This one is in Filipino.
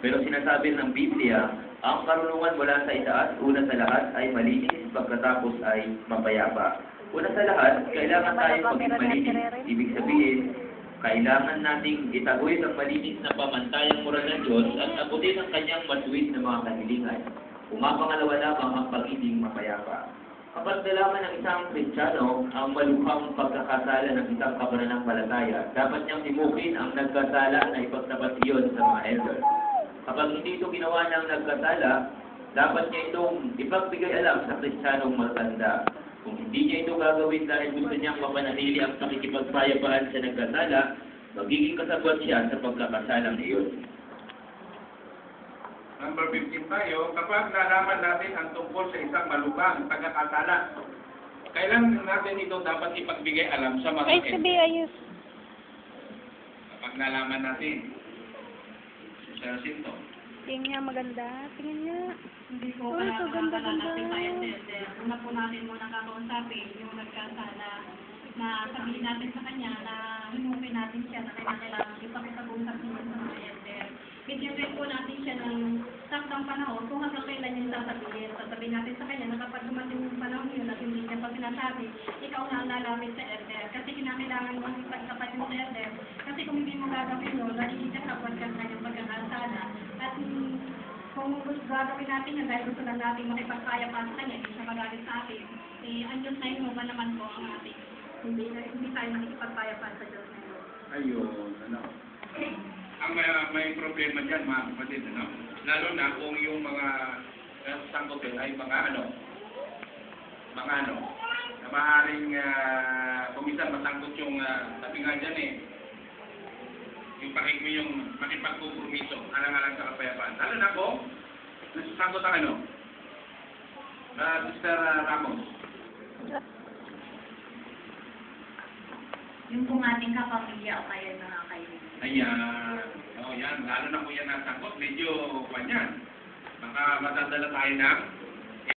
Pero sinasabi ng Biblia, ang karunungan mula sa itaas, una sa lahat ay malinis, pagkatapos ay mapayapa. Una sa lahat, kailangan tayong maging malinis. Ibig sabihin, kailangan nating itaguin ang malinis na pamantayang moral ng Diyos at abutin ang kanyang matuwid na mga kahilingan. Pumapangalawa lamang ang pagiging mapayapa. Kapag nalaman ng isang Kristiyano ang malukhang pagkakasala ng isang kapananampalataya, dapat niyang timukin ang nagkasala na ipagtapat iyon sa mga elder. Kapag hindi ito ginawa ng nagkasala, dapat niya itong ipagbigay alam sa Kristiyanong matanda. Kung hindi niya ito gagawin dahil gusto niyang mapanatili ang pakikipagpayapaan sa nagkasala, magiging kasabwat siya sa pagkakasalang iyon. Number 15 tayo, kapag nalaman natin ang tungkol sa isang malubhang pagkakasala, kailan natin ito dapat ipagbigay alam sa mga ayos. Kapag nalaman natin, sa sinto. Tingin niya maganda. Tingin niya. Hindi po Uy, so ganda. natin tayo, una po natin muna kakausapin yung nagkasala na sabihin natin sa kanya na hinupin natin siya na kailangan ipakipag-usap niya sa mga elder. Bigyan po natin siya ng saktang panahon kung hanggang kailan yung sasabihin. Sasabihin natin sa kanya na kapag dumating yung panahon yun at hindi niya pa sinasabi, ikaw na ang lalamit sa elder. Kasi kinakailangan mo ang ipagtapat yung elder. Kasi kung hindi mo gagawin yun, nagiging kasabot ka sa kanyang pagkakasala. At kung gusto gagawin natin yan dahil gusto lang natin makipagkaya pa sa kanya, hindi siya magalit sa atin, ang Diyos na yun ba naman po ang ating. Hindi tayo makipagkaya pa sa Diyos na yun. Ayun, ano. Ang may problema dyan, mga kapatid, ano? Lalo na kung yung mga sangkutin ay mga ano, na maaaring kumisan masangkot yung, sabi nga dyan yung makipagkukompromiso, alang-alang sa kapayapaan. Lalo na kung nasasangkot ang ano, Sister Ramos. Yung kung ating kapamilya o kaya mga kaibigan. Ayan. O yan, lalo na kung yan nasangkot, medyo kanyan. Baka matadala tayo ng